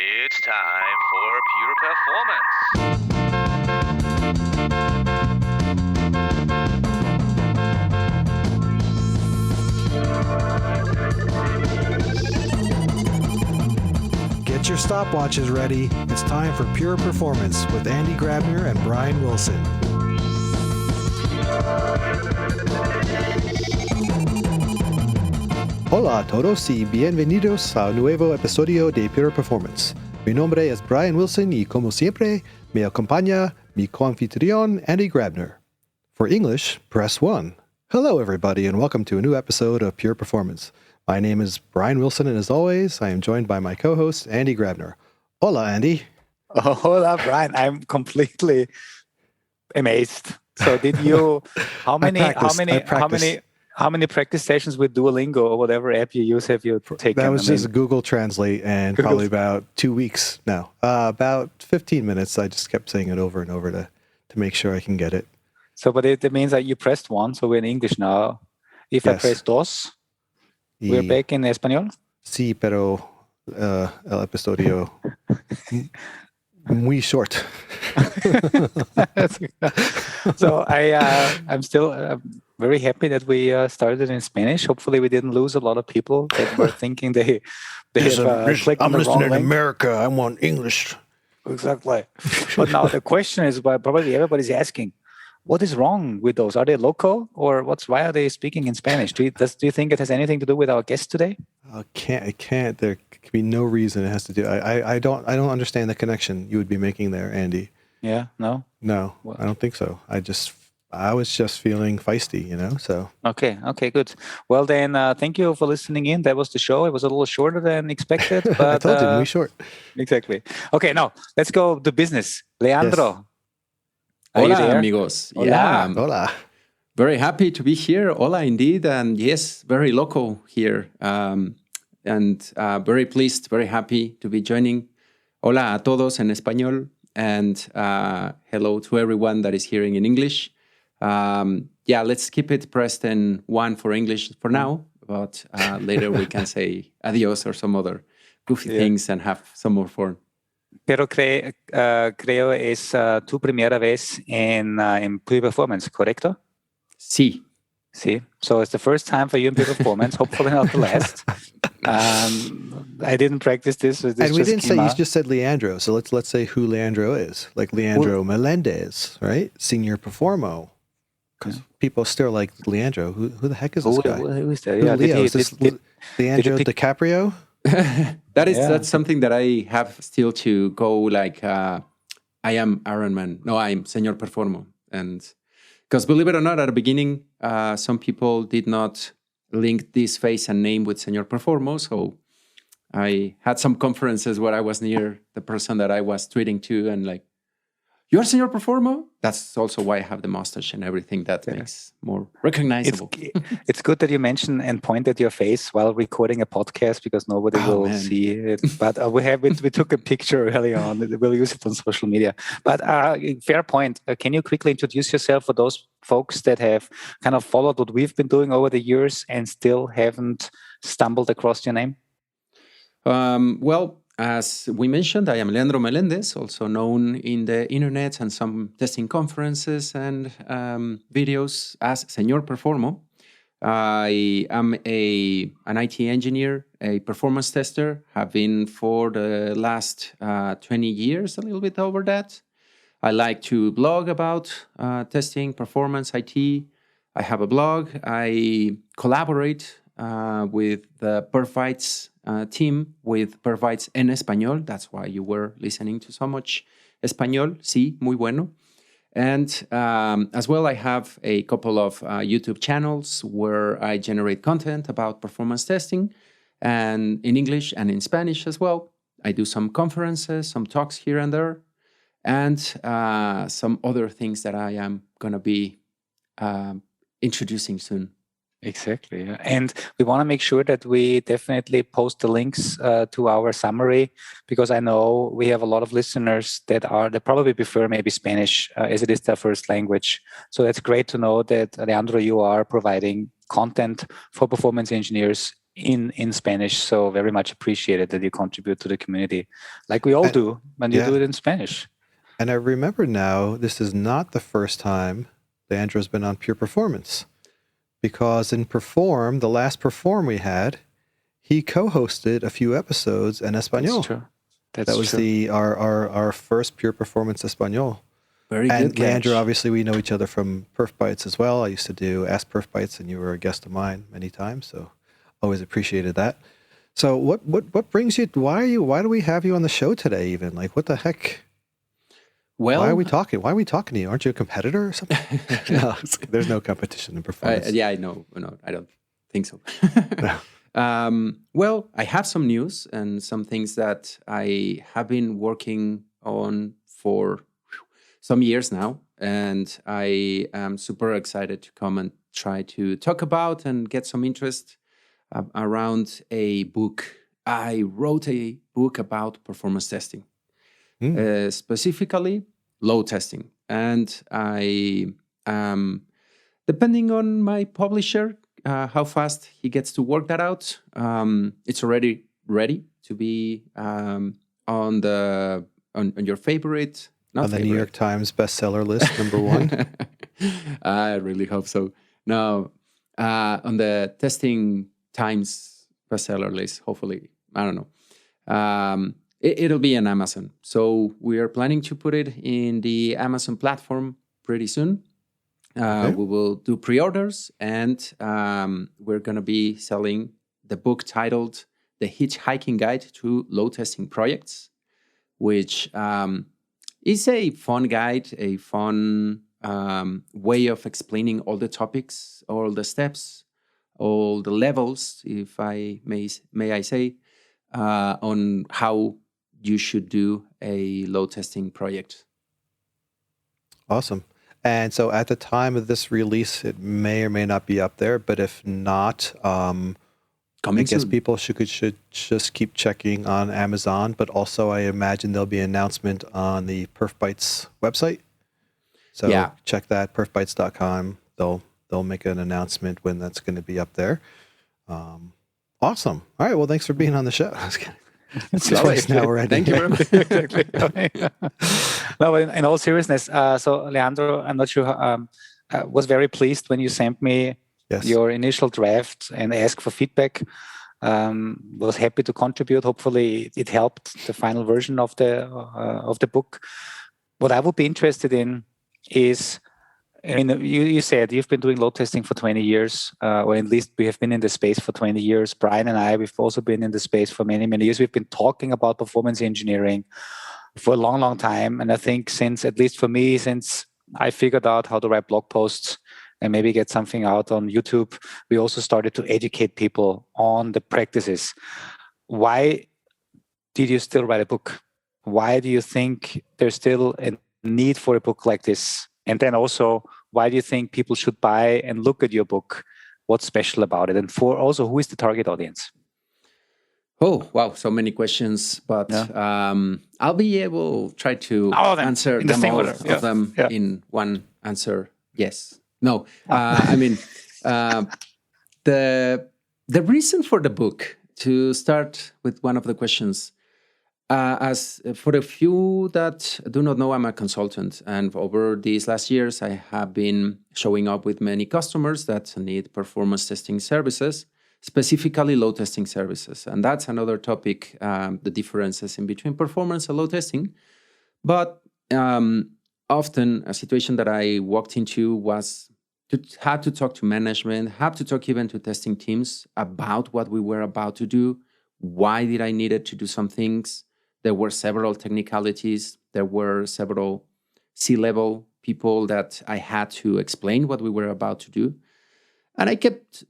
It's time for Pure Performance. Get your stopwatches ready. It's time for Pure Performance with Andy Grabner and Brian Wilson. Hola a todos y bienvenidos a un nuevo episodio de Pure Performance. Mi nombre es Brian Wilson y como siempre me acompaña mi coanfitrión Andy Grabner. For English, press 1. Hello everybody and welcome to a new episode of Pure Performance. My name is Brian Wilson and as always, I am joined by my co-host Andy Grabner. Hola Andy. Oh, hola Brian. I'm completely amazed. So did you, how many practice sessions with Duolingo or whatever app you use have you taken? That was just Google Translate and probably about 2 weeks now. About 15 minutes. I just kept saying it over and over to make sure I can get it. So, but it means that you pressed 1, so we're in English now. If I press 2, we're back in Espanol? Sí, pero el episodio muy short. So I'm still very happy that we started in Spanish. Hopefully we didn't lose a lot of people that were thinking they have clicked on the wrong link. I'm listening in America. I want English. Exactly. But now the question is, why probably everybody's asking, what is wrong with those? Are they local or why are they speaking in Spanish? Do you think it has anything to do with our guest today? It can't. There can be no reason it has to do. I don't understand the connection you would be making there, Andy. Yeah, no? No, What? I don't think so. I was just feeling feisty, so. Okay, good. Well then, thank you for listening in. That was the show. It was a little shorter than expected. But, I told you, we short. Exactly. Okay, now, let's go to business. Leandro. Yes. Hola, amigos. Hola. Yeah, Hola. very happy to be here. Hola, indeed. And yes, very local here. And very pleased, very happy to be joining. Hola a todos en español. And hello to everyone that is hearing in English. Let's keep it pressed in 1 for English for now. But later we can say adios or some other goofy things and have some more fun. Pero creo es tu primera vez en Pure Performance, ¿correcto? Sí. See, so it's the first time for you in Pure Performance, hopefully not the last. I didn't practice this. So this And we just didn't came say, you out. just said Leandro. So let's say who Leandro is. Like Leandro Melendez, right? Señor Performo. Because people still like Leandro. Who the heck is this guy? Who is that? Who's Yeah, Leo? Is this Leandro did he- DiCaprio? That's something that I have still to go like, I am Iron Man. No, I'm Señor Performo. And because believe it or not, at the beginning, some people did not link this face and name with Señor Performo. So I had some conferences where I was near the person that I was tweeting to and like, you're Señor Performo? That's also why I have the mustache and everything that makes more recognizable. It's good that you mentioned and pointed your face while recording a podcast because nobody will see it. But we took a picture early on. We'll use it on social media. But fair point. Can you quickly introduce yourself for those folks that have kind of followed what we've been doing over the years and still haven't stumbled across your name? Well, as we mentioned, I am Leandro Melendez, also known in the internet and some testing conferences and videos as Senor Performo. I am an IT engineer, a performance tester, have been for the last 20 years, a little bit over that. I like to blog about testing, performance, IT. I have a blog. I collaborate with the PerfBytes team with PerfBytes en Español. That's why you were listening to so much Español. Sí, muy bueno. And as well, I have a couple of YouTube channels where I generate content about performance testing and in English and in Spanish as well. I do some conferences, some talks here and there, and some other things that I am going to be introducing soon. Exactly. Yeah. And we want to make sure that we definitely post the links to our summary because I know we have a lot of listeners that probably prefer maybe Spanish as it is their first language. So that's great to know that, Leandro, you are providing content for performance engineers in Spanish. So very much appreciated that you contribute to the community, like we all do when you do it in Spanish. And I remember now, this is not the first time Leandro's been on Pure Performance, because in Perform, the last Perform we had, he co-hosted a few episodes in Espanol. That's true. That was our first Pure Performance Espanol. Very good. And Leandro, obviously, we know each other from PerfBytes as well. I used to do Ask PerfBytes, and you were a guest of mine many times, so always appreciated that. So what brings you? Why do we have you on the show today? Even like, what the heck? Well, why are we talking? Why are we talking to you? Aren't you a competitor or something? No, there's no competition in performance. I know. No, I don't think so. Well, I have some news and some things that I have been working on for some years now, and I am super excited to come and try to talk about and get some interest around a book. I wrote a book about performance testing, specifically load testing, and I depending on my publisher, how fast he gets to work that out, it's already ready to be on your favorite. On the New York Times bestseller list, number 1. I really hope so. No, on the Testing Times bestseller list, hopefully. I don't know. It'll be on Amazon. So we are planning to put it in the Amazon platform pretty soon. We will do pre-orders, and we're going to be selling the book titled The Hitchhiking Guide to Load Testing Projects, which is a fun guide, a fun way of explaining all the topics, all the steps, all the levels, if I may say, on how you should do a load testing project. Awesome. And so at the time of this release, it may or may not be up there, but if not, I guess people should just keep checking on Amazon, but also I imagine there'll be an announcement on the PerfBytes website. So check that, perfbytes.com. They'll make an announcement when that's going to be up there. Awesome. All right. Well, thanks for being on the show. It's twice now already. Thank you very much. Exactly. No, in all seriousness, so Leandro, I'm not sure, was very pleased when you sent me your initial draft and asked for feedback. Was happy to contribute. Hopefully, it helped the final version of the book. What I would be interested in is, I mean, you said you've been doing load testing for 20 years, or at least we have been in the space for 20 years. Brian and I, we've also been in the space for many, many years. We've been talking about performance engineering for a long, long time. And I think since I figured out how to write blog posts and maybe get something out on YouTube, we also started to educate people on the practices. Why did you still write a book? Why do you think there's still a need for a book like this? And then also, why do you think people should buy and look at your book? What's special about it? And who is the target audience? Oh, wow. So many questions, but I'll be able to try to answer all of them in one answer. Yes. No. I mean, the reason for the book, to start with one of the questions, as for the few that do not know, I'm a consultant, and over these last years, I have been showing up with many customers that need performance testing services, specifically load testing services. And that's another topic, the differences in between performance and load testing. But often a situation that I walked into was to have to talk to management, have to talk even to testing teams about what we were about to do. Why did I needed to do some things? There were several technicalities. There were several C-level people that I had to explain what we were about to do. And I kept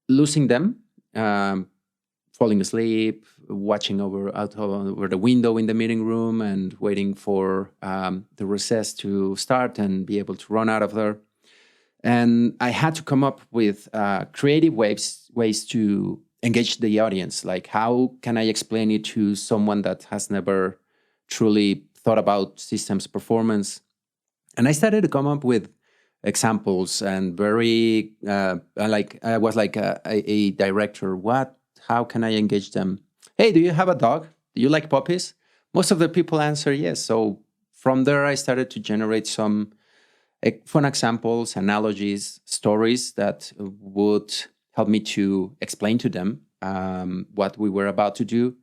losing them, falling asleep, watching out over the window in the meeting room and waiting for the recess to start and be able to run out of there. And I had to come up with creative ways to engage the audience. Like, how can I explain it to someone that has never truly thought about systems performance? And I started to come up with examples and very, I was like a director. What how can I engage them? Hey, do you have a dog? Do you like puppies? Most of the people answer yes. So from there, I started to generate some fun examples, analogies, stories that would help me to explain to them what we were about to do.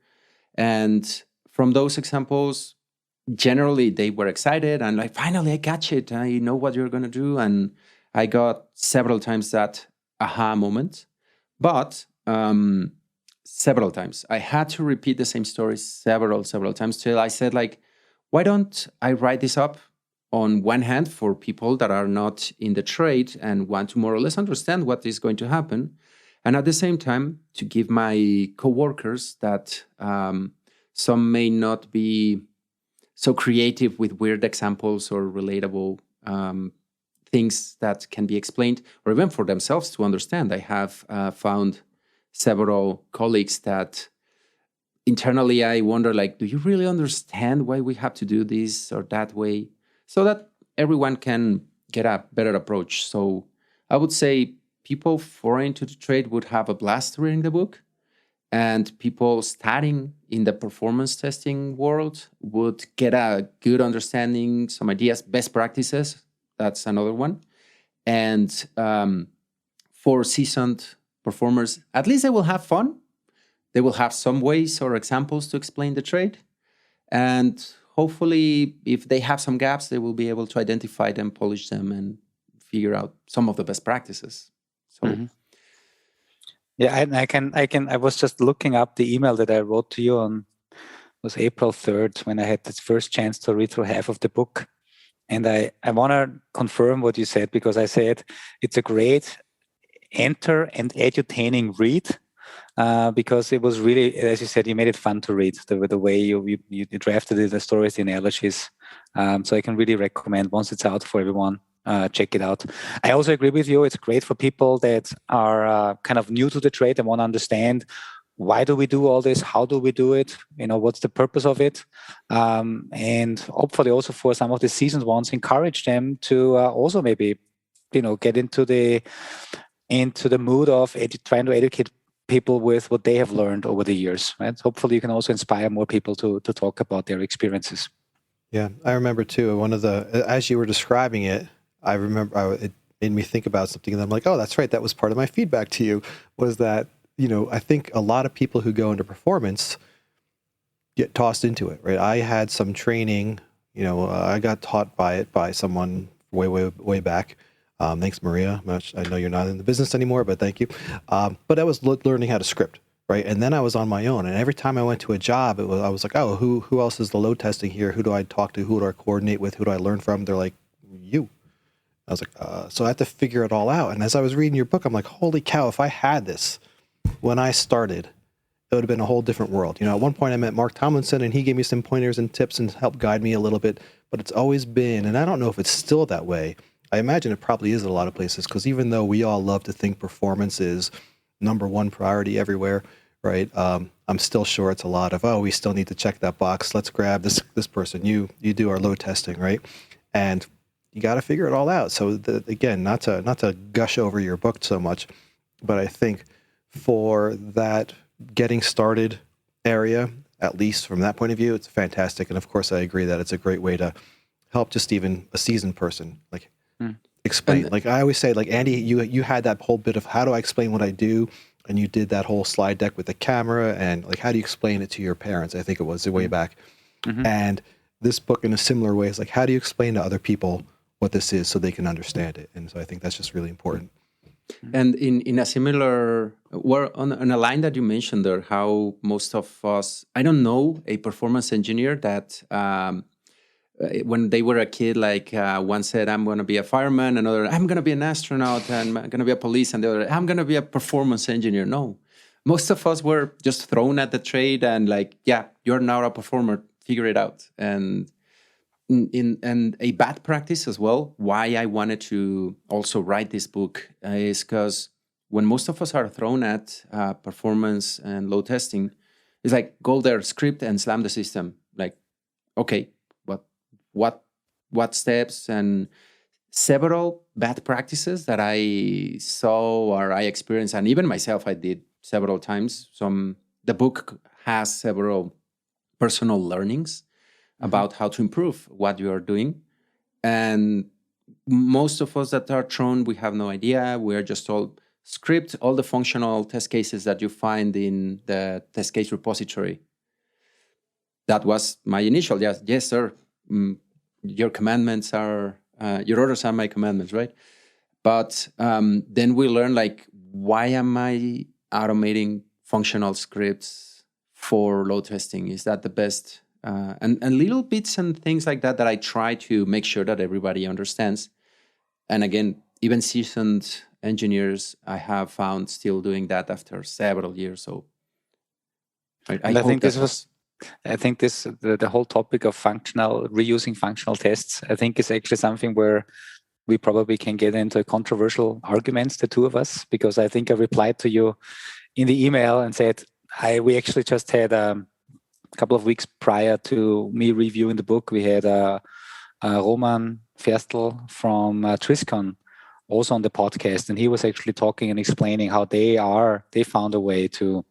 And from those examples, generally they were excited and like, finally, I got it. I know what you're going to do. And I got several times that aha moment. But several times, I had to repeat the same story several times till I said, like, why don't I write this up on one hand for people that are not in the trade and want to more or less understand what is going to happen. And at the same time, to give my coworkers that some may not be so creative with weird examples or relatable things that can be explained, or even for themselves to understand. I have found several colleagues that internally I wonder, like, do you really understand why we have to do this or that way? So that everyone can get a better approach. So I would say people foreign to the trade would have a blast reading the book, and people starting in the performance testing world would get a good understanding, some ideas, best practices. That's another one. And for seasoned performers, at least they will have fun. They will have some ways or examples to explain the trade. And hopefully, if they have some gaps, they will be able to identify them, polish them, and figure out some of the best practices. So, yeah, I was just looking up the email that I wrote to you on, it was April 3rd, when I had this first chance to read through half of the book. And I want to confirm what you said, because I said it's a great enter and edu-taining read. Because it was really, as you said, you made it fun to read, the way you drafted it, the stories, the analogies. So I can really recommend, once it's out for everyone, check it out. I also agree with you. It's great for people that are kind of new to the trade and want to understand, why do we do all this? How do we do it? What's the purpose of it? And hopefully also for some of the seasoned ones, encourage them to also maybe, get into the mood of trying to educate people with what they have learned over the years, right? Hopefully you can also inspire more people to talk about their experiences. Yeah, I remember too, as you were describing it, I remember it made me think about something, and I'm like, oh, that's right. That was part of my feedback to you, was that, I think a lot of people who go into performance get tossed into it, right? I had some training, I got taught by someone way back. Thanks, Maria. I know you're not in the business anymore, but thank you. But I was learning how to script, right? And then I was on my own. And every time I went to a job, I was like, oh, who else is the load testing here? Who do I talk to? Who do I coordinate with? Who do I learn from? They're like, you. I was like, so I had to figure it all out. And as I was reading your book, I'm like, holy cow, if I had this when I started, it would have been a whole different world. At one point I met Mark Tomlinson, and he gave me some pointers and tips and helped guide me a little bit. But it's always been, and I don't know if it's still that way. I imagine it probably is at a lot of places, because even though we all love to think performance is number one priority everywhere, right? I'm still sure it's a lot of, we still need to check that box. Let's grab this person. You do our load testing, right? And you got to figure it all out. So again, not to gush over your book so much, but I think for that getting started area, at least from that point of view, it's fantastic. And of course, I agree that it's a great way to help just even a seasoned person, like, explain. Like I always say, like, Andy, you had that whole bit of how do I explain what I do, and you did that whole slide deck with the camera, and like, how do you explain it to your parents? I think it was way back. And this book, in a similar way, is like, how do you explain to other people what this is so they can understand it? And so I think that's just really important. And in a similar, on a line that you mentioned there, how most of us, I don't know a performance engineer that when they were a kid, like one said, I'm going to be a fireman, another, I'm going to be an astronaut, and I'm going to be a police, and the other, I'm going to be a performance engineer. No, most of us were just thrown at the trade and like, yeah, you're now a performer, figure it out. And in a bad practice as well, why I wanted to also write this book is because when most of us are thrown at performance and load testing, it's like, go there, script, and slam the system. Like, okay, what steps, and several bad practices that I saw or I experienced, and even myself, I did several times. The book has several personal learnings about how to improve what you are doing. And most of us that are thrown, we have no idea. We are just told, script all the functional test cases that you find in the test case repository. That was my initial, yes, sir. Your commandments are, your orders are my commandments, right? But then we learn, like, why am I automating functional scripts for load testing? Is that the best? And little bits and things like that I try to make sure that everybody understands. And again, even seasoned engineers I have found still doing that after several years. So I think the whole topic of reusing functional tests, I think is actually something where we probably can get into controversial arguments, the two of us, because I think I replied to you in the email and said, we actually just had a couple of weeks prior to me reviewing the book, we had Roman Ferstel from Triscon also on the podcast, and he was actually talking and explaining how they found a way to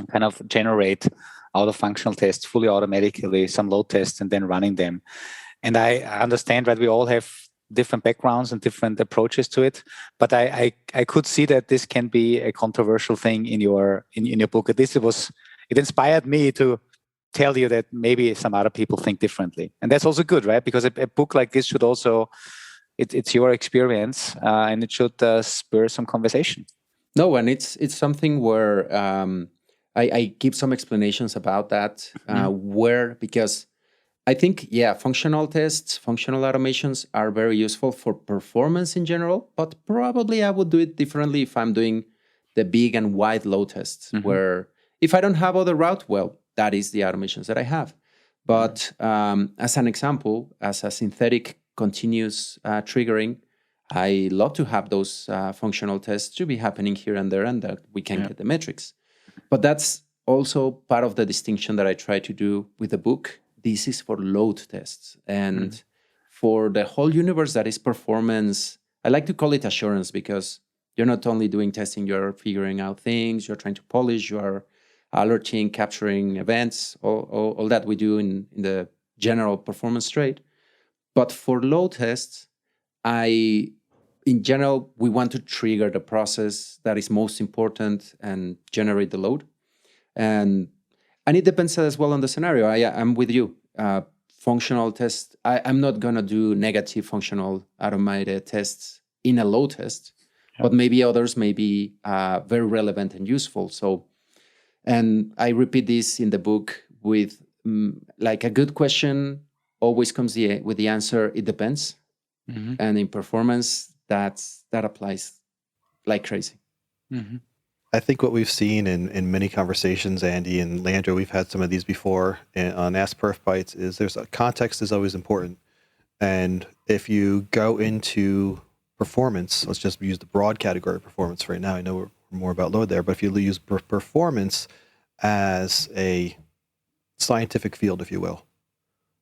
kind of generate out of functional tests fully automatically some load tests and then running them. And I understand that we all have different backgrounds and different approaches to it, but I could see that this can be a controversial thing in your book. At least it inspired me to tell you that maybe some other people think differently, and that's also good, right? Because a book like this should also it's your experience, and it should spur some conversation. No, and it's something where I give some explanations about that, because I think, functional tests, functional automations are very useful for performance in general, but probably I would do it differently if I'm doing the big and wide load tests, where if I don't have other route, well, that is the automations that I have. But as an example, as a synthetic continuous triggering, I love to have those functional tests to be happening here and there, and that we can get the metrics. But that's also part of the distinction that I try to do with the book. This is for load tests. And for the whole universe that is performance, I like to call it assurance, because you're not only doing testing, you're figuring out things, you're trying to polish, you're alerting, capturing events, all that we do in the general performance trade. But for load tests, in general, we want to trigger the process that is most important and generate the load. And it depends as well on the scenario. I'm with you. Functional tests, I'm not going to do negative functional automated tests in a load test, but maybe others may be very relevant and useful. So, and I repeat this in the book with like a good question always comes with the answer, it depends. And in performance, that applies like crazy. I think what we've seen in many conversations, Andy and Leandro, we've had some of these before on Ask PerfBytes, is context is always important. And if you go into performance, let's just use the broad category of performance right now. I know we're more about load there, but if you use performance as a scientific field, if you will,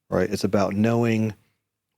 right? It's about knowing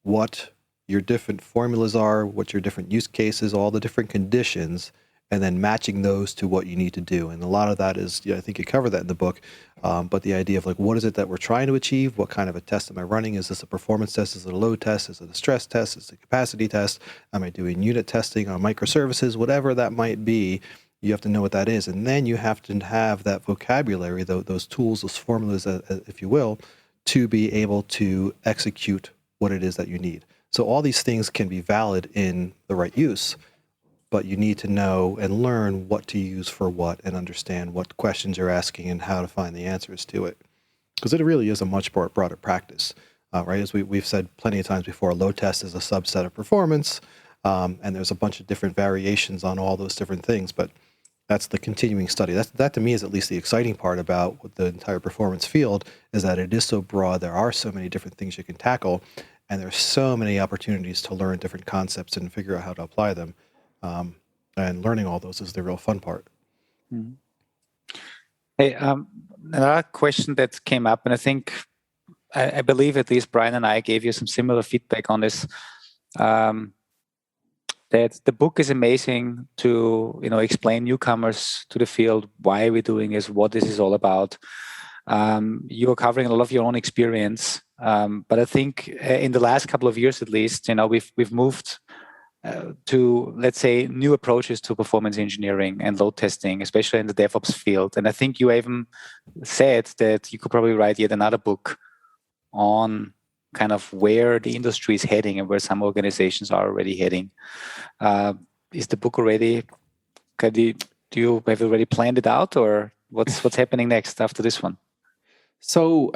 what your different formulas are, what your different use cases, all the different conditions, and then matching those to what you need to do. And a lot of that is, I think you cover that in the book, but the idea of like, what is it that we're trying to achieve? What kind of a test am I running? Is this a performance test? Is it a load test? Is it a stress test? Is it a capacity test? Am I doing unit testing on microservices? Whatever that might be, you have to know what that is. And then you have to have that vocabulary, those tools, those formulas, if you will, to be able to execute what it is that you need. So all these things can be valid in the right use, but you need to know and learn what to use for what and understand what questions you're asking and how to find the answers to it. Because it really is a much broader practice, right? As we've said plenty of times before, a load test is a subset of performance, and there's a bunch of different variations on all those different things, but that's the continuing study. That to me is at least the exciting part about the entire performance field, is that it is so broad. There are so many different things you can tackle, and there's so many opportunities to learn different concepts and figure out how to apply them. And learning all those is the real fun part. Hey, another question that came up, and I think, I believe at least Brian and I gave you some similar feedback on this. that the book is amazing to explain newcomers to the field why we're doing this, what this is all about. You're covering a lot of your own experience, but I think in the last couple of years, at least, we've moved to, let's say, new approaches to performance engineering and load testing, especially in the DevOps field. And I think you even said that you could probably write yet another book on kind of where the industry is heading and where some organizations are already heading. Is the book already? Do you have already planned it out, or what's happening next after this one? So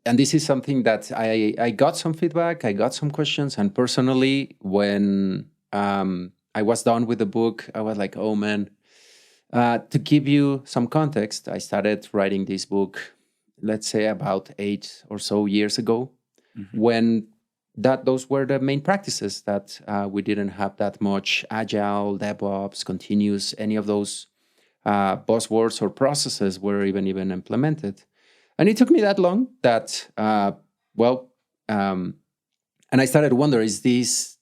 and this is something that I got some feedback, I got some questions, and personally, when I was done with the book, I was like, oh man. To give you some context, I started writing this book, let's say about 8 or so years ago, when those were the main practices that we didn't have that much agile, DevOps, continuous, any of those buzzwords or processes were even implemented. And it took me that long that, and I started to wonder, is this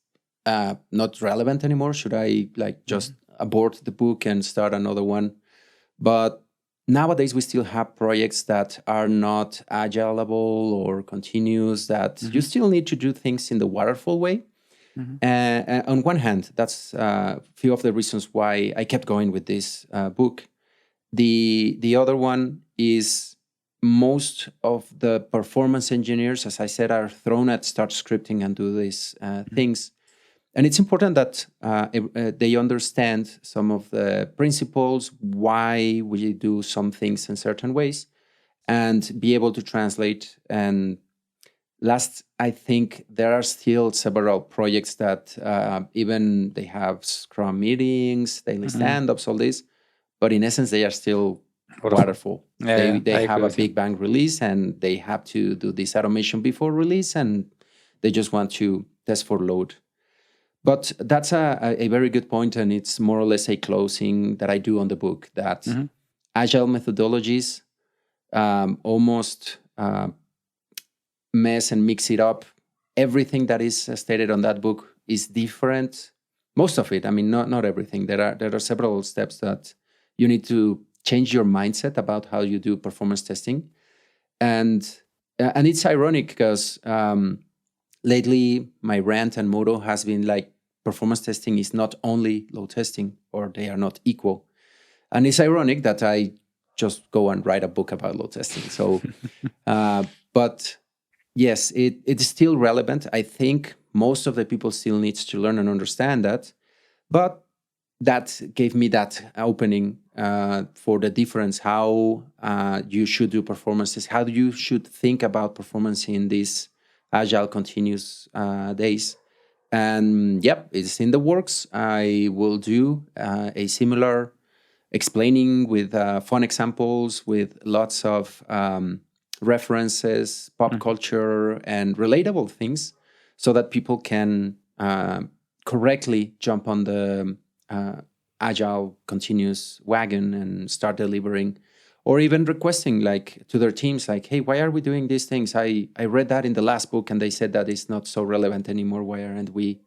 not relevant anymore? Should I just abort the book and start another one? But nowadays, we still have projects that are not agile-able or continuous, that you still need to do things in the waterfall way. On one hand, that's a few of the reasons why I kept going with this book. The other one is most of the performance engineers, as I said, are thrown at start scripting and do these things. And it's important that they understand some of the principles, why we do some things in certain ways, and be able to translate. And last, I think there are still several projects that even they have Scrum meetings, daily stand-ups, all this, but in essence, they are still waterfall. They have a big bang release, and they have to do this automation before release, and they just want to test for load. But that's a very good point, and it's more or less a closing that I do on the book, that agile methodologies almost mess and mix it up. Everything that is stated on that book is different. Most of it, I mean, not everything. There are several steps that you need to change your mindset about how you do performance testing. And it's ironic because lately my rant and motto has been performance testing is not only load testing, or they are not equal. And it's ironic that I just go and write a book about load testing. So, but yes, it is still relevant. I think most of the people still needs to learn and understand that. But that gave me that opening for the difference, how you should do performances, how you should think about performance in these agile continuous days. And it's in the works. I will do a similar explaining with fun examples, with lots of references, pop culture, and relatable things, so that people can correctly jump on the agile continuous wagon and start delivering, or even requesting to their teams, hey, why are we doing these things? I read that in the last book and they said that it's not so relevant anymore. Why aren't we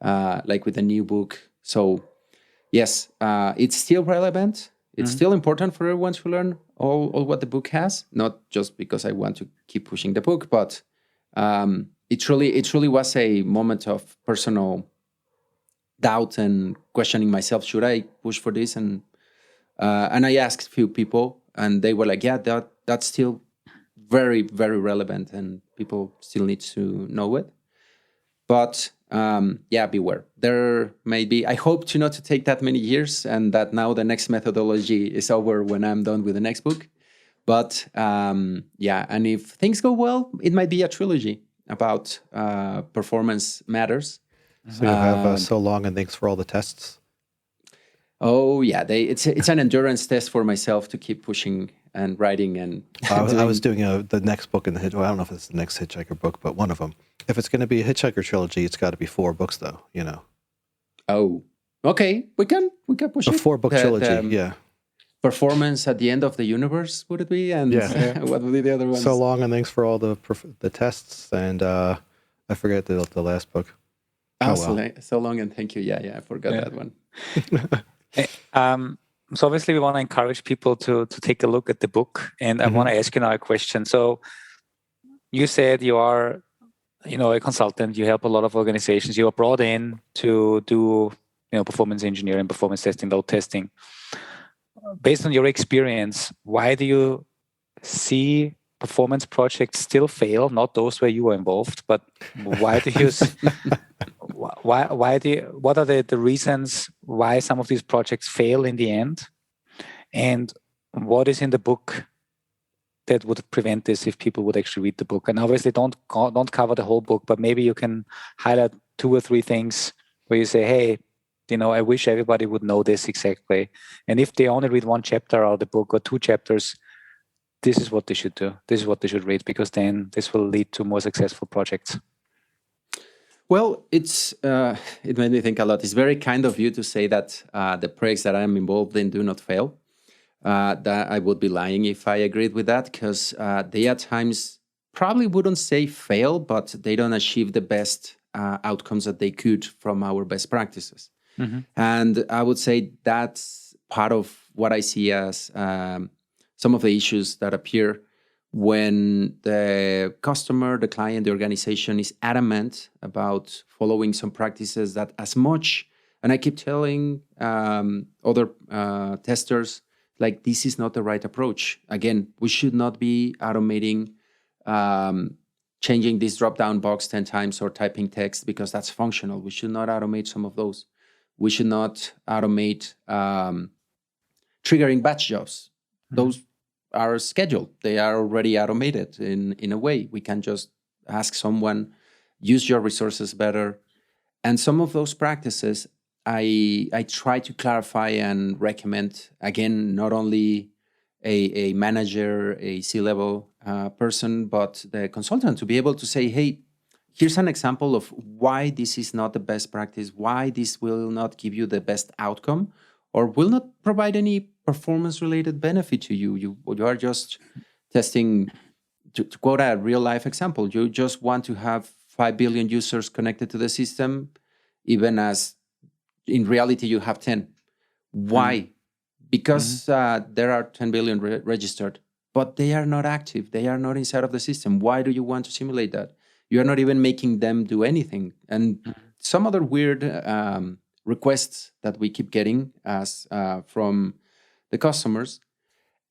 with the new book? So yes, it's still relevant. It's still important for everyone to learn all what the book has, not just because I want to keep pushing the book, but it truly was a moment of personal doubt and questioning myself. Should I push for this? And I asked a few people, and they were like, yeah, that's still very, very relevant, and people still need to know it. But beware. There may be, I hope to not to take that many years, and that now the next methodology is over when I'm done with the next book. But and if things go well, it might be a trilogy about performance matters. So you have so long, and thanks for all the tests. Oh yeah, it's an endurance test for myself to keep pushing and writing. And I was doing the next book in the I don't know if it's the next Hitchhiker book, but one of them. If it's going to be a Hitchhiker trilogy, it's got to be 4 books, though. Oh, okay. We can push a it. 4-book trilogy. Yeah. Performance at the end of the universe, would it be? And what would be the other ones? So long, and thanks for all the tests. And I forget the last book. So long, and thank you. Yeah, I forgot that one. So obviously we want to encourage people to take a look at the book, and I want to ask you now a question. So you said you are, a consultant. You help a lot of organizations. You are brought in to do, performance engineering, performance testing, load testing. Based on your experience, why do you see performance projects still fail? Not those where you were involved, but why do you? What are the reasons why some of these projects fail in the end? And what is in the book that would prevent this if people would actually read the book? And obviously don't cover the whole book, but maybe you can highlight 2 or 3 things where you say, hey, I wish everybody would know this exactly. And if they only read 1 chapter out of the book or 2 chapters, this is what they should do. This is what they should read, because then this will lead to more successful projects. Well, it made me think a lot. It's very kind of you to say that the projects that I'm involved in do not fail. That I would be lying if I agreed with that, because they at times probably wouldn't say fail, but they don't achieve the best outcomes that they could from our best practices. Mm-hmm. And I would say that's part of what I see as some of the issues that appear when the customer, the client, the organization is adamant about following some practices that as much, and I keep telling other testers, like, this is not the right approach. Again, we should not be automating, changing this drop-down box 10 times or typing text because that's functional. We should not automate some of those. We should not automate triggering batch jobs. Those are scheduled. They are already automated in a way. We can just ask someone, use your resources better. And some of those practices, I try to clarify and recommend, again, not only a manager, a C-level person, but the consultant to be able to say, hey, here's an example of why this is not the best practice, why this will not give you the best outcome, or will not provide any performance-related benefit to you. You are just testing, to quote a real-life example, you just want to have 5 billion users connected to the system, even as in reality you have 10. Why? Because there are 10 billion registered, but they are not active. They are not inside of the system. Why do you want to simulate that? You are not even making them do anything. And some other weird requests that we keep getting as from the customers.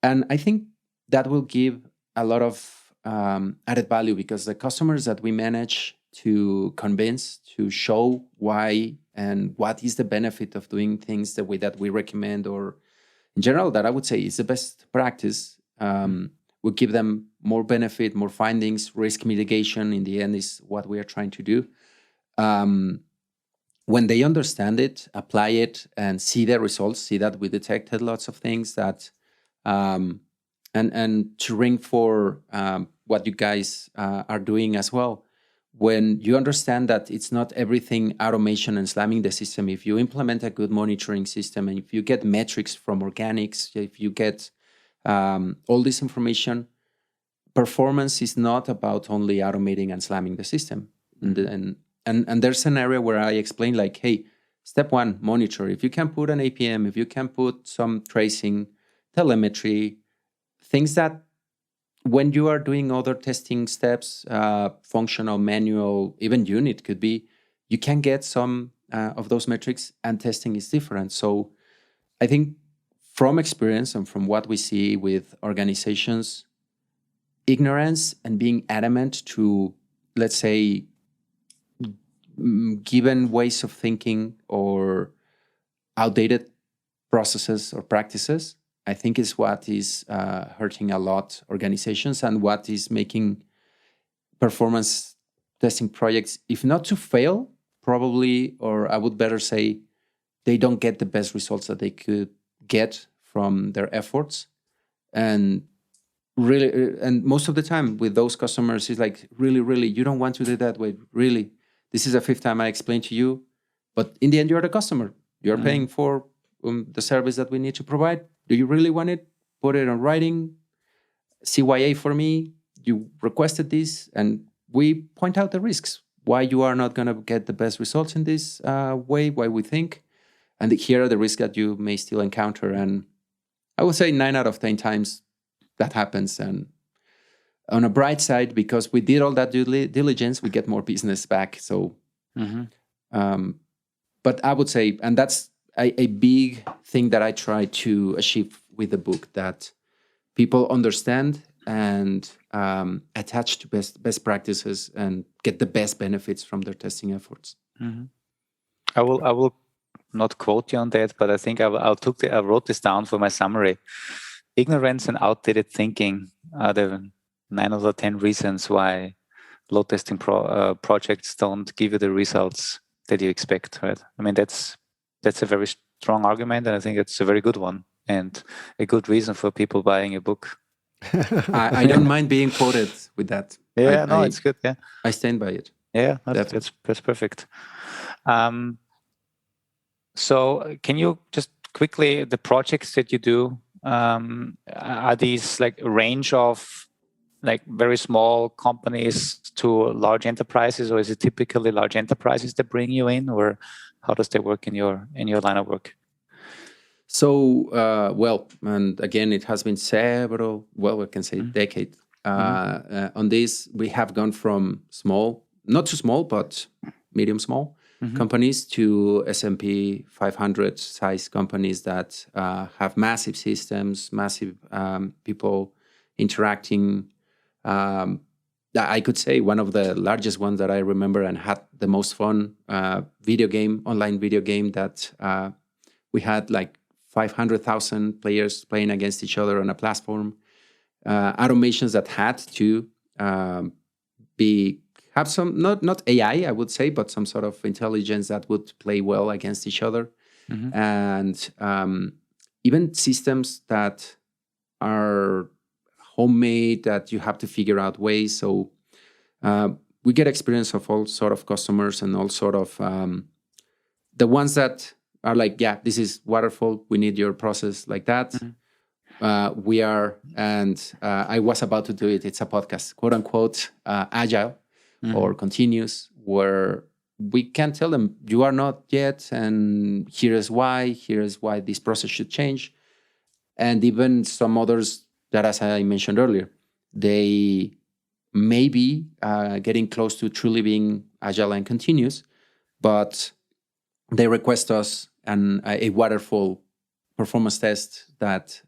And I think that will give a lot of added value, because the customers that we manage to convince, to show why and what is the benefit of doing things the way that we recommend, or in general, that I would say is the best practice, will give them more benefit, more findings. Risk mitigation in the end is what we are trying to do. When they understand it, apply it, and see the results, see that we detected lots of things that, and to ring for what you guys are doing as well. When you understand that it's not everything automation and slamming the system, if you implement a good monitoring system, and if you get metrics from organics, if you get all this information, performance is not about only automating and slamming the system. And there's an area where I explain, like, hey, step 1, monitor. If you can put an APM, if you can put some tracing, telemetry, things that when you are doing other testing steps, functional, manual, even unit could be, you can get some of those metrics, and testing is different. So I think from experience and from what we see with organizations, ignorance and being adamant to, let's say, given ways of thinking or outdated processes or practices, I think is what is hurting a lot organizations, and what is making performance testing projects, if not to fail, probably, or I would better say, they don't get the best results that they could get from their efforts. And really, and most of the time with those customers, it's like, really, you don't want to do it that way. Really, this is the 5th time I explained to you, but in the end, you're the customer. You're paying for the service that we need to provide. Do you really want it? Put it on writing. CYA for me. You requested this, and we point out the risks. why you are not going to get the best results in this way, why we think. And here are the risks that you may still encounter. And I would say 9 out of 10 times that happens. And on a bright side, because we did all that due diligence, we get more business back. So, but I would say, and that's a big thing that I try to achieve with the book, that people understand and attach to best practices and get the best benefits from their testing efforts. I will not quote you on that, but I think I wrote this down for my summary. Ignorance and outdated thinking are the 9 out of 10 reasons why load testing projects don't give you the results that you expect. Right? I mean, that's a very strong argument, and I think it's a very good one and a good reason for people buying a book. I don't mind being quoted with that. Yeah, it's good. Yeah, I stand by it. Yeah, that's perfect. So can you just quickly, the projects that you do, are these like a range of like very small companies to large enterprises, or is it typically large enterprises that bring you in, or how does that work in your line of work? So, well, and again, it has been several, well, we can say decade. On this, we have gone from small, not too small, but medium small companies to S&P 500 size companies that have massive systems, massive people interacting. I could say one of the largest ones that I remember and had the most fun online video game that we had like 500,000 players playing against each other on a platform. Automations that had to have some, not AI, I would say, but some sort of intelligence that would play well against each other. And even systems that are homemade, that you have to figure out ways. So we get experience of all sort of customers and all sort of the ones that are like, yeah, this is waterfall. We need your process like that. We are, and I was about to do it. It's a podcast, quote unquote, agile or continuous, where we can tell them you are not yet, and here is why this process should change. And even some others that, as I mentioned earlier, they may be getting close to truly being agile and continuous, but they request us a waterfall performance test that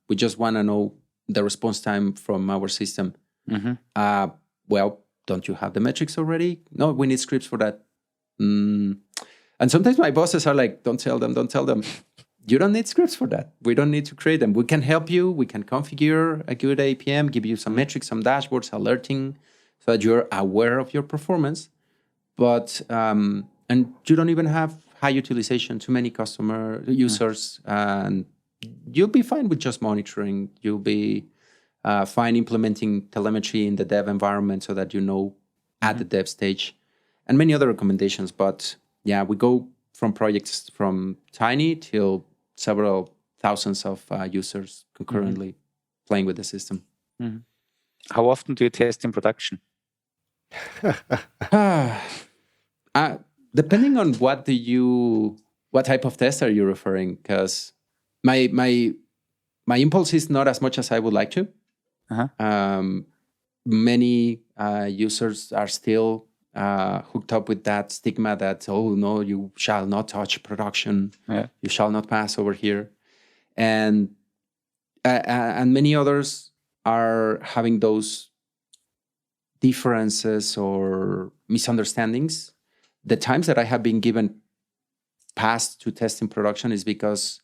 we just want to know the response time from our system. Well, don't you have the metrics already? No, we need scripts for that. And sometimes my bosses are like, don't tell them. You don't need scripts for that. We don't need to create them. We can help you. We can configure a good APM, give you some metrics, some dashboards, alerting, so that you're aware of your performance. But, and you don't even have high utilization, too many customer users, and you'll be fine with just monitoring. You'll be fine implementing telemetry in the dev environment so that you know at the dev stage, and many other recommendations. But yeah, we go from projects from tiny till several thousands of users concurrently playing with the system. How often do you test in production? Depending on what type of test are you referring? Because my impulse is not as much as I would like to. Many users are still hooked up with that stigma that, oh no, you shall not touch production. You shall not pass over here. And many others are having those differences or misunderstandings. The times that I have been given pass to test in production is because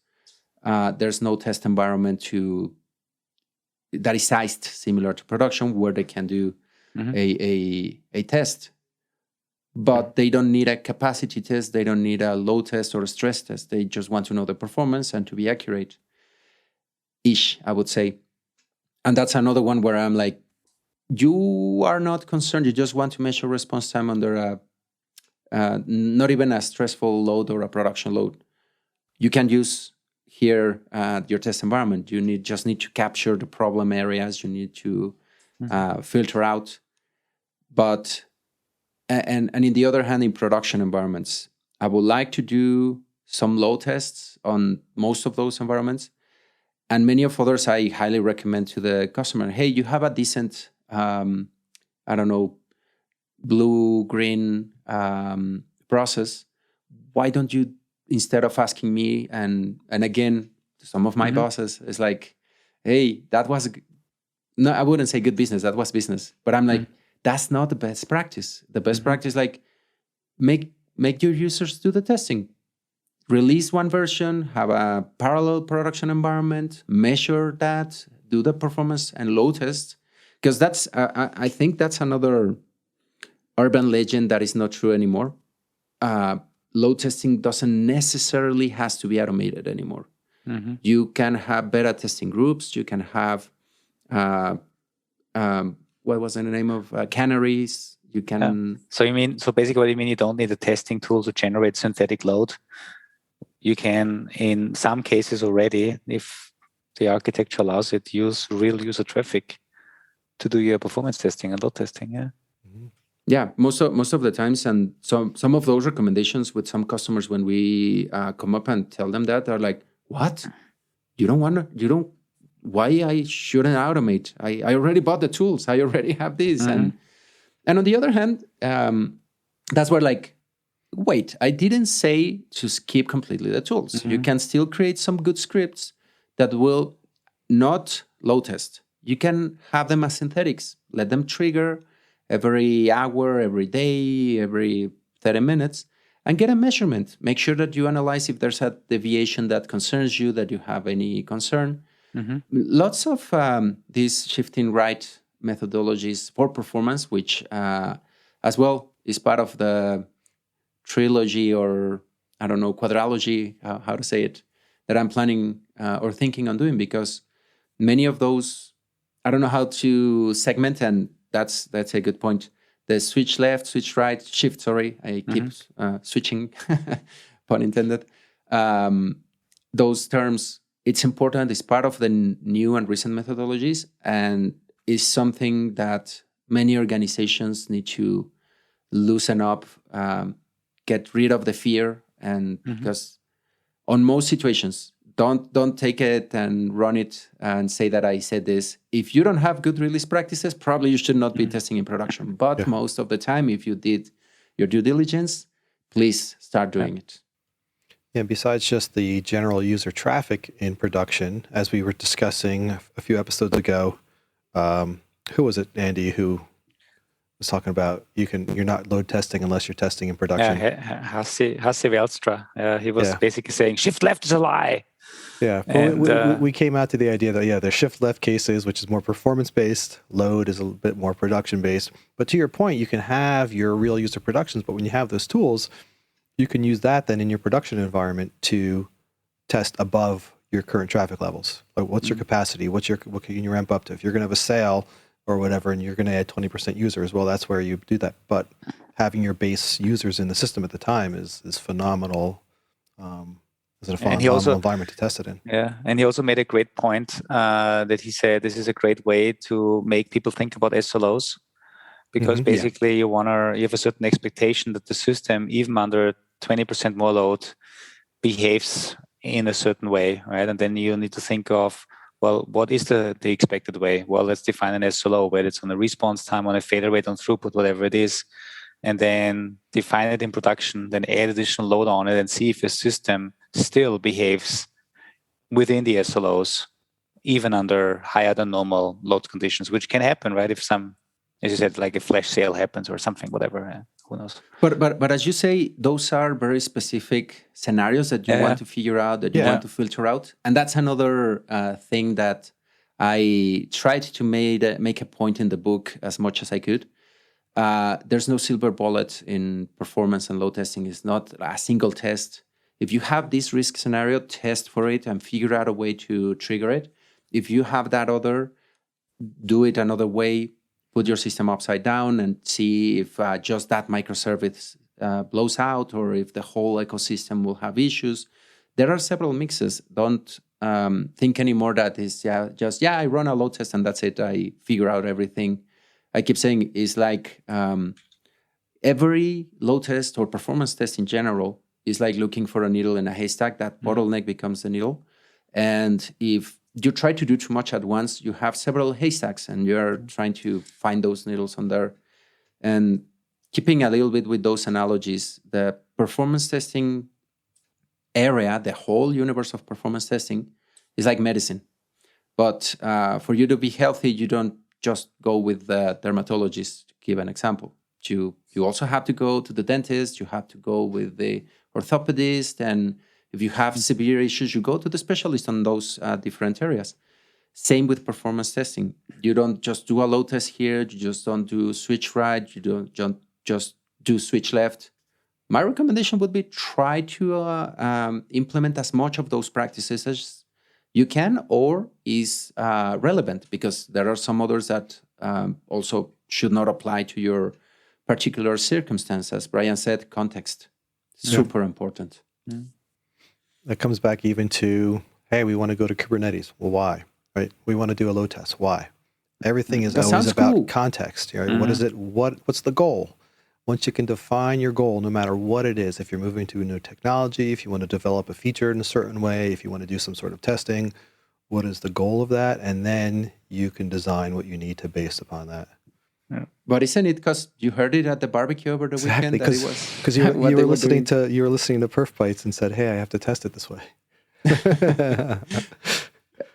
there's no test environment that is sized similar to production where they can do a test. But they don't need a capacity test. They don't need a load test or a stress test. They just want to know the performance and to be accurate-ish, I would say. And that's another one where I'm like, you are not concerned. You just want to measure response time under not even a stressful load or a production load. You can use here your test environment. You just need to capture the problem areas. You need to filter out. But and in the other hand, in production environments, I would like to do some load tests on most of those environments. And many of others, I highly recommend to the customer, hey, you have a decent, blue-green process. Why don't you, instead of asking me, and again, some of my bosses, is like, hey, that was, no, I wouldn't say good business, that was business. But I'm like, that's not the best practice. The best practice, like, make your users do the testing. Release one version, have a parallel production environment, measure that, do the performance and load test. Because that's, I think that's another urban legend that is not true anymore. Load testing doesn't necessarily has to be automated anymore. You can have beta testing groups. You can have, what was the name of canaries? You can. So basically what you mean, you don't need a testing tool to generate synthetic load. You can, in some cases already, if the architecture allows it, use real user traffic to do your performance testing and load testing. Yeah. Yeah, most of the times, and some of those recommendations with some customers, when we come up and tell them that, they're like, "What? Why I shouldn't automate? I already bought the tools. I already have this." And on the other hand, that's where, like, wait, I didn't say to skip completely the tools. You can still create some good scripts that will not load test. You can have them as synthetics. Let them trigger every hour, every day, every 30 minutes, and get a measurement. Make sure that you analyze if there's a deviation that concerns you, that you have any concern. Lots of these shifting right methodologies for performance, which as well is part of the trilogy, or I don't know, quadrilogy, how to say it, that I'm planning or thinking on doing, because many of those, I don't know how to segment, and that's a good point. The switch left, switch right, shift, sorry, I keep switching, pun intended. Those terms, it's important, it's part of the new and recent methodologies, and is something that many organizations need to loosen up, get rid of the fear, and because on most situations, don't take it and run it and say that I said this. If you don't have good release practices, probably you should not be testing in production. But most of the time, if you did your due diligence, please start doing it. Yeah, besides just the general user traffic in production, as we were discussing a few episodes ago, who was it, Andy, who was talking about you're not load testing unless you're testing in production? Hasse Welstra. He was basically saying shift left is a lie. Yeah, we came out to the idea that there's shift left cases, which is more performance based. Load is a bit more production based. But to your point, you can have your real user productions, but when you have those tools, you can use that then in your production environment to test above your current traffic levels. Like, what's your capacity? What can you ramp up to? If you're going to have a sale or whatever, and you're going to add 20% users, well, that's where you do that. But having your base users in the system at the time is phenomenal. Is it a phenomenal environment to test it in? Yeah, and he also made a great point that he said this is a great way to make people think about SLOs, because basically you have a certain expectation that the system, even under 20% more load, behaves in a certain way, right? And then you need to think of, well, what is the expected way? Well, let's define an SLO, whether it's on a response time, on a failure rate, on throughput, whatever it is, and then define it in production, then add additional load on it and see if the system still behaves within the SLOs, even under higher than normal load conditions, which can happen, right? If some, as you said, like a flash sale happens or something, whatever, who knows? But as you say, those are very specific scenarios that you want to figure out, that you want to filter out. And that's another thing that I tried to make a point in the book as much as I could. There's no silver bullet in performance and load testing. It's not a single test. If you have this risk scenario, test for it and figure out a way to trigger it. If you have that other, do it another way. Put your system upside down and see if just that microservice blows out, or if the whole ecosystem will have issues. There are several mixes. Don't think anymore that is I run a load test and that's it. I figure out everything. I keep saying it's like every load test or performance test in general is like looking for a needle in a haystack. That bottleneck becomes the needle. And if you try to do too much at once, you have several haystacks and you're trying to find those needles on there. And keeping a little bit with those analogies, the performance testing area, the whole universe of performance testing is like medicine. But for you to be healthy, you don't just go with the dermatologist, to give an example. You also have to go to the dentist, you have to go with the orthopedist, and if you have severe issues, you go to the specialist on those different areas. Same with performance testing. You don't just do a load test here, you just don't do switch right, you don't just do switch left. My recommendation would be try to implement as much of those practices as you can or is relevant, because there are some others that also should not apply to your particular circumstance. As Brian said, context, super important. Yeah. That comes back even to, hey, we want to go to Kubernetes. Well, why? Right? We want to do a load test. Why? Everything is always about context. Right? Mm-hmm. What is it? What's the goal? Once you can define your goal, no matter what it is, if you're moving to a new technology, if you want to develop a feature in a certain way, if you want to do some sort of testing, what is the goal of that? And then you can design what you need to based upon that. Yeah. But isn't it because you heard it at the barbecue over the weekend? Because you were listening to PerfBytes and said, "Hey, I have to test it this way."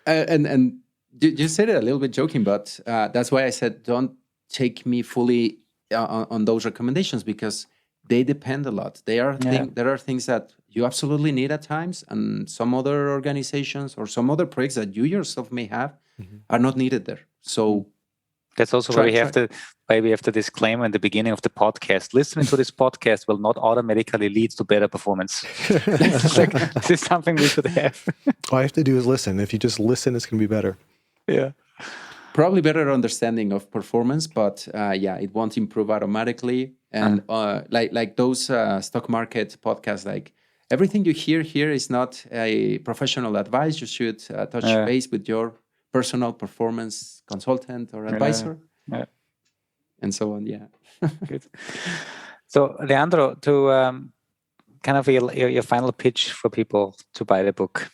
and you said it a little bit joking, but that's why I said don't take me fully on those recommendations, because they depend a lot. There are things that you absolutely need at times, and some other organizations or some other projects that you yourself may have are not needed there. So. That's also why we have the disclaimer in the beginning of the podcast. Listening to this podcast will not automatically lead to better performance. This is something we should have. All I have to do is listen. If you just listen, it's going to be better. Yeah. Probably better understanding of performance, but it won't improve automatically. And like those stock market podcasts, like everything you hear here is not a professional advice. You should touch base with your personal performance consultant or advisor, and so on. Yeah. Good. So, Leandro, to kind of your final pitch for people to buy the book.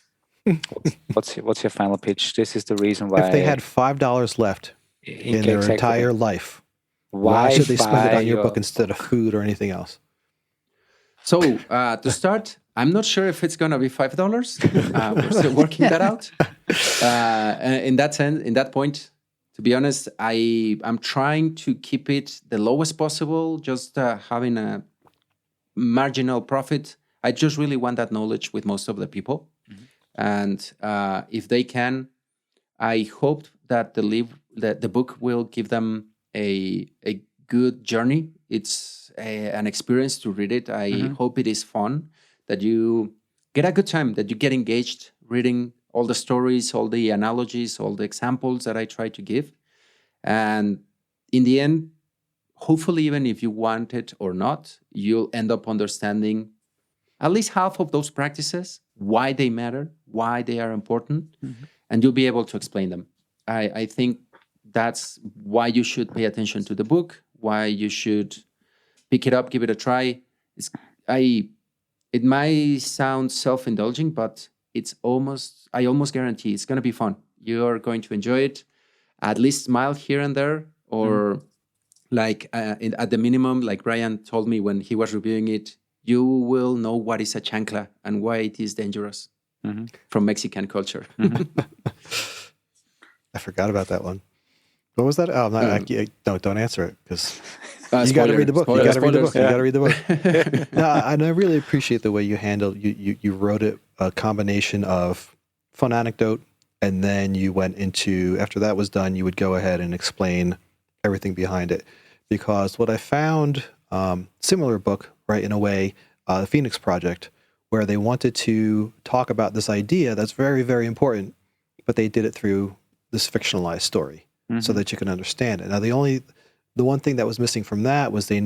What's your final pitch? This is the reason why. If they had $5 left in their entire life, why should they spend it on your book instead of food or anything else? So to start, I'm not sure if it's going to be $5. We're still working that out. In that point, to be honest, I'm trying to keep it the lowest possible, just having a marginal profit. I just really want that knowledge with most of the people. Mm-hmm. And if they can, I hope that the book will give them a good journey. It's an experience to read it. I hope it is fun, that you get a good time, that you get engaged reading all the stories, all the analogies, all the examples that I try to give. And in the end, hopefully, even if you want it or not, you'll end up understanding at least half of those practices, why they matter, why they are important, and you'll be able to explain them. I think that's why you should pay attention to the book, why you should pick it up, give it a try. It might sound self-indulging, but I almost guarantee it's going to be fun. You're going to enjoy it, at least smile here and there, or at the minimum, like Brian told me when he was reviewing it, you will know what is a chancla and why it is dangerous from Mexican culture. I forgot about that one. What was that? Oh, don't answer it, because you got to read the book. You got to read the book. You got to read the book. No, and I really appreciate the way you handled. You wrote it a combination of fun anecdote, and then you went into, after that was done, you would go ahead and explain everything behind it. Because what I found, similar book, right, in a way, the Phoenix Project, where they wanted to talk about this idea that's very, very important, but they did it through this fictionalized story so that you can understand it. Now, the one thing that was missing from that was they,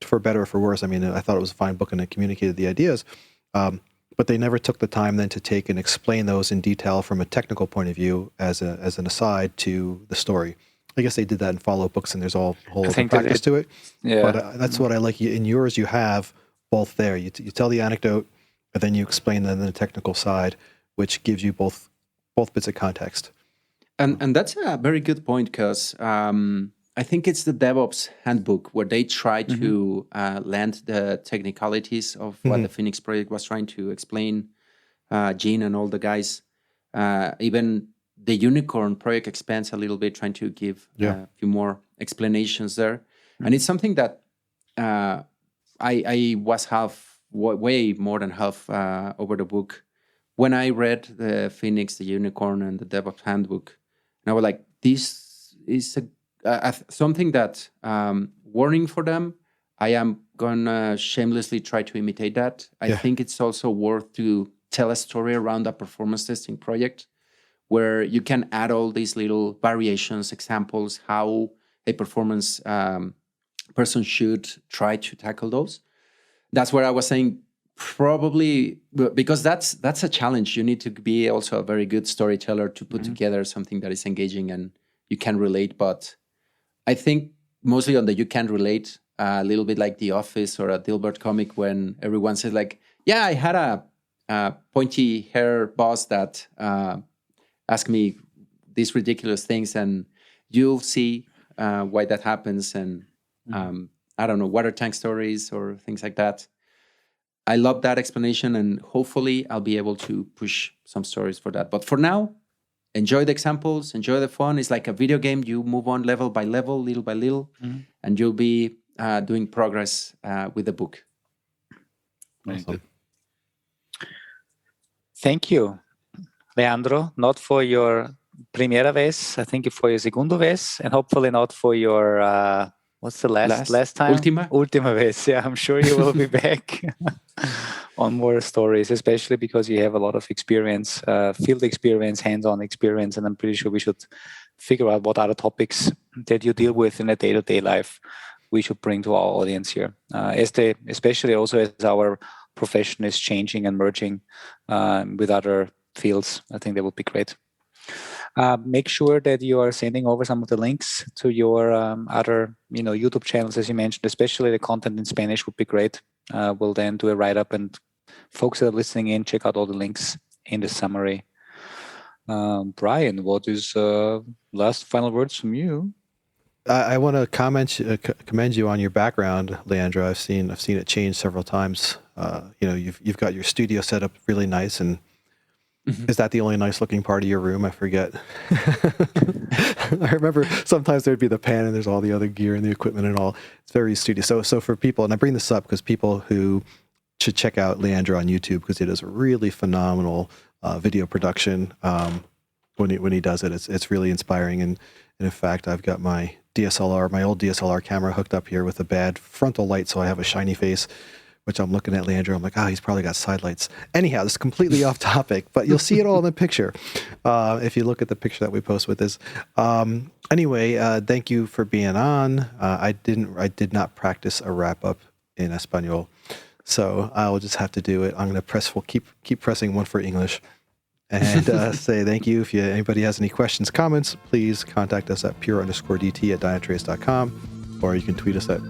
for better or for worse, I mean, I thought it was a fine book and it communicated the ideas, but they never took the time then to take and explain those in detail from a technical point of view as an aside to the story. I guess they did that in follow-up books, and there's all whole I think practice to it. Yeah. But that's what I like. In yours, you have both there. You tell the anecdote, and then you explain then the technical side, which gives you both bits of context. And that's a very good point, because I think it's the DevOps handbook where they try to land the technicalities of what the Phoenix project was trying to explain. Gene and all the guys, even the Unicorn project expands a little bit, trying to give a few more explanations there. And it's something that I was way more than half over the book when I read the Phoenix, the Unicorn, and the DevOps handbook. And I was like, this is something that, warning for them, I am gonna shamelessly try to imitate that. I think it's also worth to tell a story around a performance testing project where you can add all these little variations, examples, how a performance person should try to tackle those. That's where I was saying, probably, because that's a challenge. You need to be also a very good storyteller to put together something that is engaging and you can relate. But I think mostly on the you can relate, a little bit like The Office or a Dilbert comic, when everyone says like, yeah, I had a pointy hair boss that asked me these ridiculous things, and you'll see why that happens. And I don't know, water tank stories or things like that. I love that explanation, and hopefully I'll be able to push some stories for that. But for now, enjoy the examples, enjoy the fun. It's like a video game. You move on level by level, little by little, and you'll be doing progress with the book. Awesome. Thank you, Leandro. Not for your primera vez, I think for your segundo vez, and hopefully not for your... what's the last time? Última vez. Yeah, I'm sure you will be back on more stories, especially because you have a lot of experience, field experience, hands-on experience, and I'm pretty sure we should figure out what other topics that you deal with in a day-to-day life we should bring to our audience here. Especially also as our profession is changing and merging with other fields. I think that would be great. Make sure that you are sending over some of the links to your other, YouTube channels, as you mentioned. Especially the content in Spanish would be great. We'll then do a write-up, and folks that are listening in, check out all the links in the summary. Brian, what is last final words from you? I want to commend you on your background, Leandro. I've seen it change several times. You've got your studio set up really nice, and is that the only nice looking part of your room? I forget. I remember sometimes there'd be the pan and there's all the other gear and the equipment and all. It's very studio. So for people, and I bring this up because people who should check out Leandro on YouTube, because he does a really phenomenal video production. When he does it, it's really inspiring. And in fact, I've got my old DSLR camera hooked up here with a bad frontal light, so I have a shiny face, which I'm looking at Leandro. I'm like, he's probably got side lights. Anyhow, this is completely off topic, but you'll see it all in the picture if you look at the picture that we post with this. Anyway, thank you for being on. I did not practice a wrap up in Espanol, so I'll just have to do it. I'm going to press. We'll keep pressing one for English, and say thank you. If anybody has any questions, comments, please contact us at pure_dt@dynatrace.com, or you can tweet us at.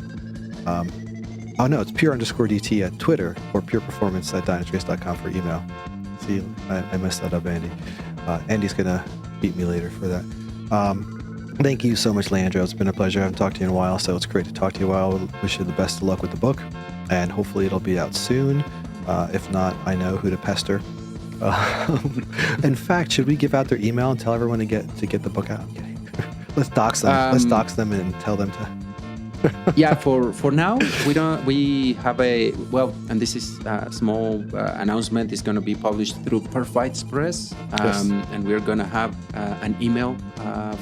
It's pure_DT at Twitter, or pureperformance@dynatrace.com for email. See, I messed that up, Andy. Andy's going to beat me later for that. Thank you so much, Leandro. It's been a pleasure. I haven't talked to you in a while, so it's great to talk to you a while. Wish you the best of luck with the book, and hopefully it'll be out soon. If not, I know who to pester. In fact, should we give out their email and tell everyone to get the book out? Let's dox them. Let's dox them and tell them to... Yeah, for now we have and this is a small announcement. It's going to be published through PerfBytes Press, and we're going to have an email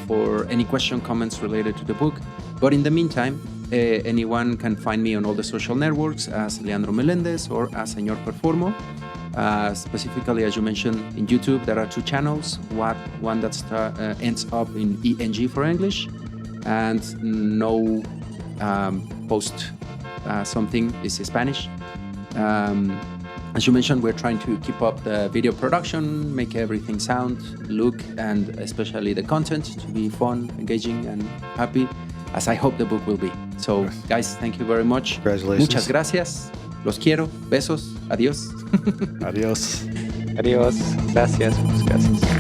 for any question, comments related to the book. But in the meantime, anyone can find me on all the social networks as Leandro Melendez or as Señor Performo. Specifically, as you mentioned, in YouTube there are two channels. One that ends up in ENG for English, and no post something is Spanish. As you mentioned, we're trying to keep up the video production, make everything sound, look, and especially the content to be fun, engaging, and happy, as I hope the book will be. So, guys, thank you very much. Congratulations. Muchas gracias. Los quiero. Besos. Adiós. Adios. Adiós. Gracias. Muchas gracias.